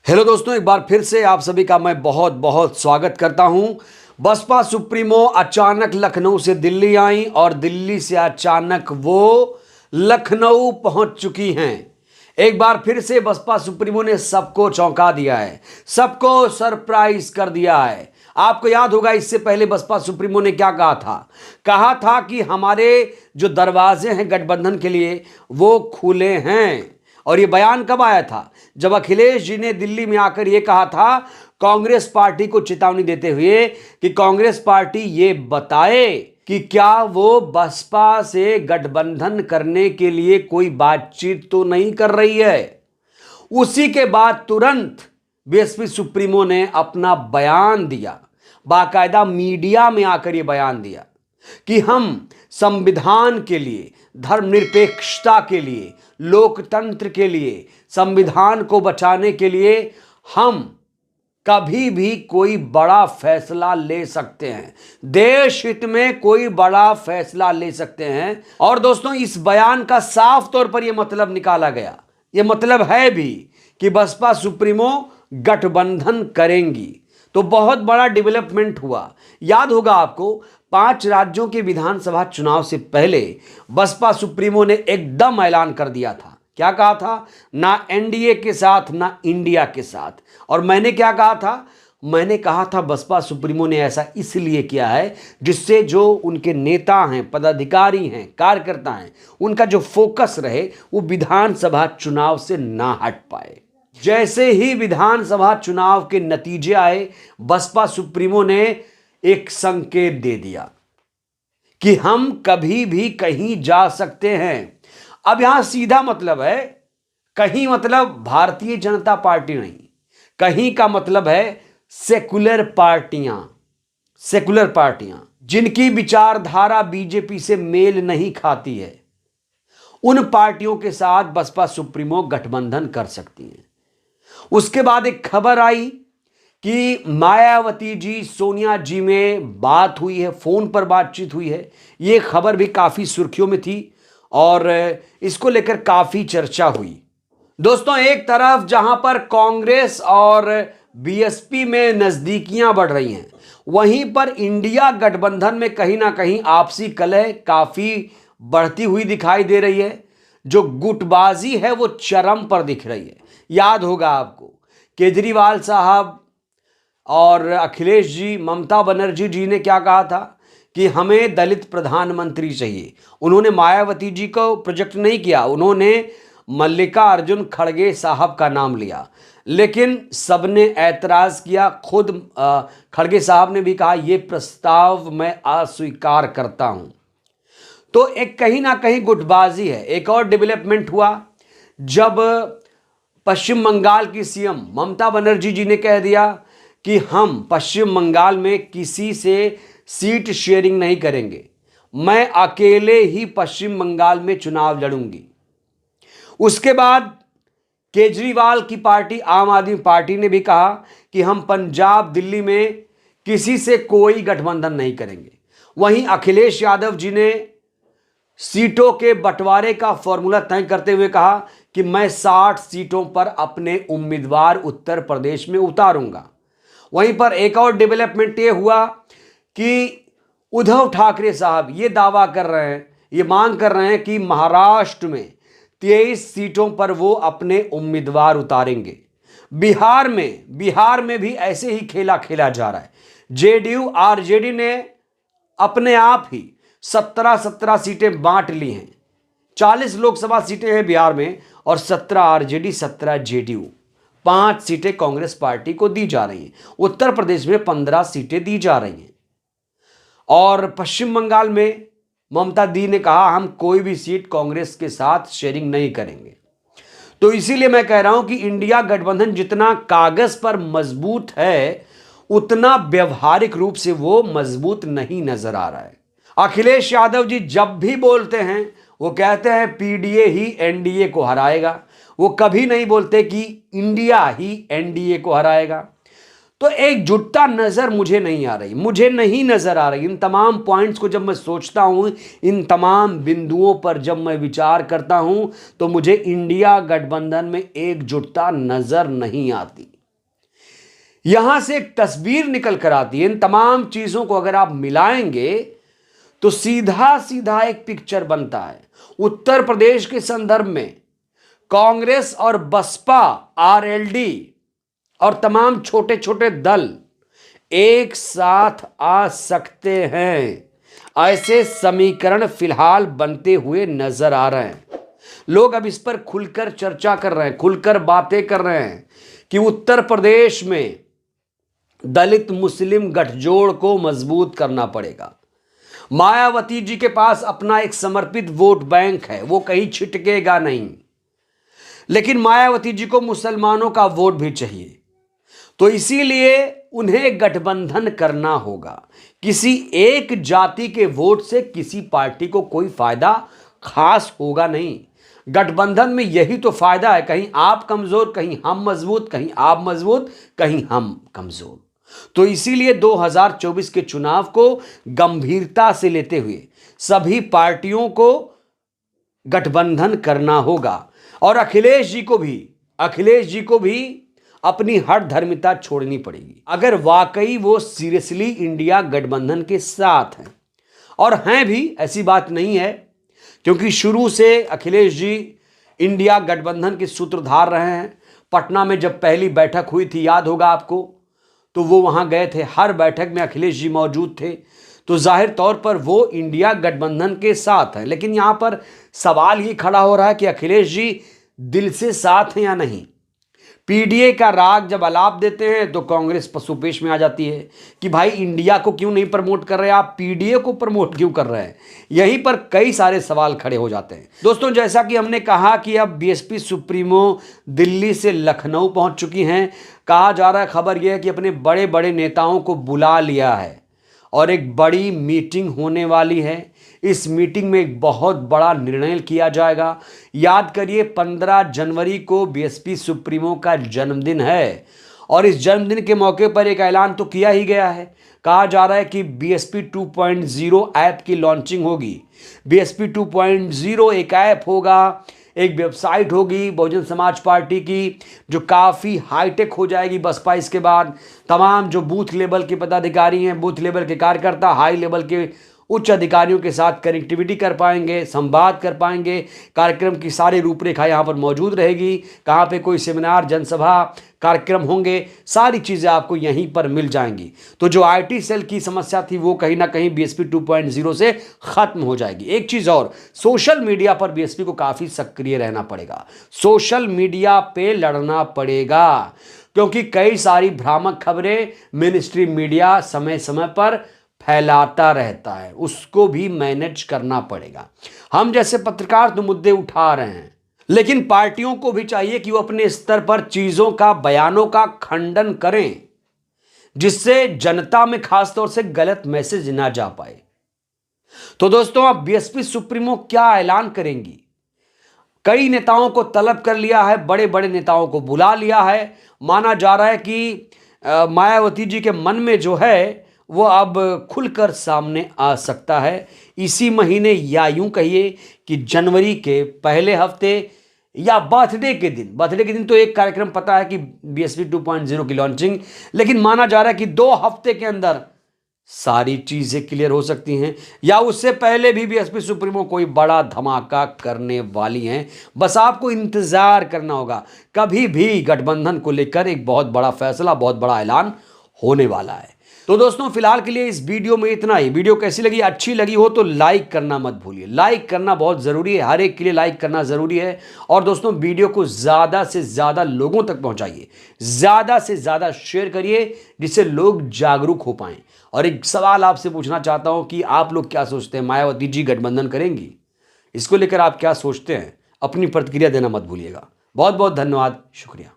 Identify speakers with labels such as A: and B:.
A: Hello दोस्तों, एक बार फिर से आप सभी का मैं बहुत बहुत स्वागत करता हूं। बसपा सुप्रीमो अचानक लखनऊ से दिल्ली आई और दिल्ली से अचानक वो लखनऊ पहुंच चुकी हैं। एक बार फिर से बसपा सुप्रीमो ने सबको चौंका दिया है, सबको सरप्राइज कर दिया है। आपको याद होगा, इससे पहले बसपा सुप्रीमो ने क्या कहा था कि हमारे जो दरवाजे हैं गठबंधन के लिए वो खुले हैं। और ये बयान कब आया था? जब अखिलेश जी ने दिल्ली में आकर ये कहा था, कांग्रेस पार्टी को चेतावनी देते हुए कि कांग्रेस पार्टी ये बताए कि क्या वो बसपा से गठबंधन करने के लिए कोई बातचीत तो नहीं कर रही है। उसी के बाद तुरंत बीएसपी सुप्रीमो ने अपना बयान दिया, बाकायदा मीडिया में आकर ये बयान दिया कि हम संविधान के लिए, धर्मनिरपेक्षता के लिए, लोकतंत्र के लिए, संविधान को बचाने के लिए हम कभी भी कोई बड़ा फैसला ले सकते हैं, देश हित में कोई बड़ा फैसला ले सकते हैं। और दोस्तों, इस बयान का साफ तौर पर यह मतलब निकाला गया, यह मतलब है भी कि बसपा सुप्रीमो गठबंधन करेंगी। तो बहुत बड़ा डेवलपमेंट हुआ। याद होगा आपको, 5 राज्यों के विधानसभा चुनाव से पहले बसपा सुप्रीमो ने एकदम ऐलान कर दिया था। क्या कहा था? ना एनडीए के साथ ना इंडिया के साथ। और मैंने क्या कहा था? मैंने कहा था बसपा सुप्रीमो ने ऐसा इसलिए किया है जिससे जो उनके नेता हैं, पदाधिकारी हैं, कार्यकर्ता हैं, उनका जो फोकस रहे वो विधानसभा चुनाव से ना हट पाए। जैसे ही विधानसभा चुनाव के नतीजे आए, बसपा सुप्रीमो ने एक संकेत दे दिया कि हम कभी भी कहीं जा सकते हैं। अब यहां सीधा मतलब है, कहीं मतलब भारतीय जनता पार्टी नहीं, कहीं का मतलब है सेकुलर पार्टियां जिनकी विचारधारा बीजेपी से मेल नहीं खाती है, उन पार्टियों के साथ बसपा सुप्रीमो गठबंधन कर सकती है। उसके बाद एक खबर आई कि मायावती जी, सोनिया जी में बात हुई है, फोन पर बातचीत हुई है। यह खबर भी काफी सुर्खियों में थी और इसको लेकर काफी चर्चा हुई। दोस्तों, एक तरफ जहां पर कांग्रेस और बीएसपी में नजदीकियां बढ़ रही हैं, वहीं पर इंडिया गठबंधन में कहीं ना कहीं आपसी कलह काफी बढ़ती हुई दिखाई दे रही है। जो गुटबाजी है वो चरम पर दिख रही है। याद होगा आपको, केजरीवाल साहब और अखिलेश जी, ममता बनर्जी जी ने क्या कहा था कि हमें दलित प्रधानमंत्री चाहिए। उन्होंने मायावती जी को प्रोजेक्ट नहीं किया, उन्होंने मल्लिकार्जुन खड़गे साहब का नाम लिया, लेकिन सबने ऐतराज किया। खुद खड़गे साहब ने भी कहा यह प्रस्ताव मैं अस्वीकार करता हूं। तो एक कहीं ना कहीं गुटबाजी है। एक और डेवलपमेंट हुआ जब पश्चिम बंगाल की सीएम ममता बनर्जी जी ने कह दिया कि हम पश्चिम बंगाल में किसी से सीट शेयरिंग नहीं करेंगे, मैं अकेले ही पश्चिम बंगाल में चुनाव लड़ूंगी। उसके बाद केजरीवाल की पार्टी आम आदमी पार्टी ने भी कहा कि हम पंजाब, दिल्ली में किसी से कोई गठबंधन नहीं करेंगे। वहीं अखिलेश यादव जी ने सीटों के बंटवारे का फॉर्मूला तय करते हुए कहा कि मैं 60 सीटों पर अपने उम्मीदवार उत्तर प्रदेश में उतारूंगा। वहीं पर एक और डेवलपमेंट ये हुआ कि उद्धव ठाकरे साहब ये दावा कर रहे हैं, ये मांग कर रहे हैं कि महाराष्ट्र में 23 सीटों पर वो अपने उम्मीदवार उतारेंगे। बिहार में भी ऐसे ही खेला खेला जा रहा है। जेडीयू आरजेडी ने अपने आप ही 17 सीटें बांट ली हैं। 40 लोकसभा सीटें हैं बिहार में और 17 आरजेडी, 17 जेडीयू, 5 सीटें कांग्रेस पार्टी को दी जा रही हैं। उत्तर प्रदेश में 15 सीटें दी जा रही हैं। और पश्चिम बंगाल में ममता दी ने कहा हम कोई भी सीट कांग्रेस के साथ शेयरिंग नहीं करेंगे। तो इसीलिए मैं कह रहा हूं कि इंडिया गठबंधन जितना कागज पर मजबूत है, उतना व्यवहारिक रूप से वो मजबूत नहीं नजर आ रहा है। अखिलेश यादव जी जब भी बोलते हैं वो कहते हैं पीडीए ही एनडीए को हराएगा। वो कभी नहीं बोलते कि इंडिया ही एनडीए को हराएगा। तो एकजुटता नजर मुझे नहीं नजर आ रही। इन तमाम पॉइंट्स को जब मैं सोचता हूं, इन तमाम बिंदुओं पर जब मैं विचार करता हूं, तो मुझे इंडिया गठबंधन में एकजुटता नजर नहीं आती। यहां से एक तस्वीर निकल कर आती है। इन तमाम चीजों को अगर आप मिलाएंगे तो सीधा सीधा एक पिक्चर बनता है। उत्तर प्रदेश के संदर्भ में कांग्रेस और बसपा, आरएलडी और तमाम छोटे छोटे दल एक साथ आ सकते हैं, ऐसे समीकरण फिलहाल बनते हुए नजर आ रहे हैं। लोग अब इस पर खुलकर चर्चा कर रहे हैं, खुलकर बातें कर रहे हैं कि उत्तर प्रदेश में दलित मुस्लिम गठजोड़ को मजबूत करना पड़ेगा। मायावती जी के पास अपना एक समर्पित वोट बैंक है, वो कहीं छिटकेगा नहीं। लेकिन मायावती जी को मुसलमानों का वोट भी चाहिए, तो इसीलिए उन्हें गठबंधन करना होगा। किसी एक जाति के वोट से किसी पार्टी को कोई फायदा खास होगा नहीं। गठबंधन में यही तो फायदा है, कहीं आप कमजोर, कहीं हम मजबूत, कहीं आप मजबूत, कहीं हम कमजोर। तो इसीलिए 2024 के चुनाव को गंभीरता से लेते हुए सभी पार्टियों को गठबंधन करना होगा और अखिलेश जी को भी अपनी हर धर्मिता छोड़नी पड़ेगी अगर वाकई वो सीरियसली इंडिया गठबंधन के साथ हैं। और हैं भी, ऐसी बात नहीं है, क्योंकि शुरू से अखिलेश जी इंडिया गठबंधन के सूत्रधार रहे हैं। पटना में जब पहली बैठक हुई थी, याद होगा आपको, तो वो वहां गए थे, हर बैठक में अखिलेश जी मौजूद थे। तो जाहिर तौर पर वो इंडिया गठबंधन के साथ हैं। लेकिन यहां पर सवाल ये खड़ा हो रहा है कि अखिलेश जी दिल से साथ हैं या नहीं। पीडीए का राग जब अलाप देते हैं तो कांग्रेस पसुपेश में आ जाती है कि भाई इंडिया को क्यों नहीं प्रमोट कर रहे, आप पीडीए को प्रमोट क्यों कर रहे हैं। यहीं पर कई सारे सवाल खड़े हो जाते हैं। दोस्तों, जैसा कि हमने कहा कि अब बीएसपी सुप्रीमो दिल्ली से लखनऊ पहुंच चुकी हैं। कहा जा रहा है, खबर यह है कि अपने बड़े बड़े नेताओं को बुला लिया है और एक बड़ी मीटिंग होने वाली है। इस मीटिंग में एक बहुत बड़ा निर्णय किया जाएगा। याद करिए, 15 जनवरी को बीएसपी सुप्रीमो का जन्मदिन है और इस जन्मदिन के मौके पर एक ऐलान तो किया ही गया है। कहा जा रहा है कि बीएसपी 2.0 ऐप की लॉन्चिंग होगी। बीएसपी 2.0 एक ऐप होगा, एक वेबसाइट होगी बहुजन समाज पार्टी की, जो काफ़ी हाईटेक हो जाएगी बसपा इसके बाद। तमाम जो बूथ लेवल के पदाधिकारी हैं, बूथ लेवल के कार्यकर्ता, हाई लेवल के उच्च अधिकारियों के साथ कनेक्टिविटी कर पाएंगे, संवाद कर पाएंगे। कार्यक्रम की सारी रूपरेखा यहाँ पर मौजूद रहेगी। कहाँ पे कोई सेमिनार, जनसभा कार्यक्रम होंगे, सारी चीज़ें आपको यहीं पर मिल जाएंगी। तो जो आईटी सेल की समस्या थी वो कहीं ना कहीं बीएसपी 2.0 से ख़त्म हो जाएगी। एक चीज़ और, सोशल मीडिया पर बीएसपी को काफ़ी सक्रिय रहना पड़ेगा। सोशल मीडिया पे लड़ना पड़ेगा, क्योंकि कई सारी भ्रामक खबरें मिनिस्ट्री मीडिया समय समय पर फैलाता रहता है, उसको भी मैनेज करना पड़ेगा। हम जैसे पत्रकार तो मुद्दे उठा रहे हैं, लेकिन पार्टियों को भी चाहिए कि वो अपने स्तर पर चीजों का, बयानों का खंडन करें, जिससे जनता में खासतौर से गलत मैसेज ना जा पाए। तो दोस्तों, अब बीएसपी सुप्रीमो क्या ऐलान करेंगी? कई नेताओं को तलब कर लिया है, बड़े बड़े नेताओं को बुला लिया है। माना जा रहा है कि मायावती जी के मन में जो है वो अब खुलकर सामने आ सकता है। इसी महीने, या यूं कहिए कि जनवरी के पहले हफ्ते या बर्थडे के दिन तो एक कार्यक्रम पता है कि बीएसपी 2.0 की लॉन्चिंग, लेकिन माना जा रहा है कि 2 हफ्ते के अंदर सारी चीजें क्लियर हो सकती हैं, या उससे पहले भी बीएसपी सुप्रीमो कोई बड़ा धमाका करने वाली हैं। बस आपको इंतजार करना होगा। कभी भी गठबंधन को लेकर एक बहुत बड़ा फैसला, बहुत बड़ा ऐलान होने वाला है। तो दोस्तों, फिलहाल के लिए इस वीडियो में इतना ही। वीडियो कैसी लगी? अच्छी लगी हो तो लाइक करना मत भूलिए। लाइक करना बहुत ज़रूरी है, हर एक के लिए लाइक करना ज़रूरी है। और दोस्तों, वीडियो को ज़्यादा से ज़्यादा लोगों तक पहुंचाइए, ज़्यादा से ज़्यादा शेयर करिए, जिससे लोग जागरूक हो पाएं। और एक सवाल आपसे पूछना चाहता हूं कि आप लोग क्या सोचते हैं, मायावती जी गठबंधन करेंगी? इसको लेकर आप क्या सोचते हैं? अपनी प्रतिक्रिया देना मत भूलिएगा। बहुत बहुत धन्यवाद, शुक्रिया।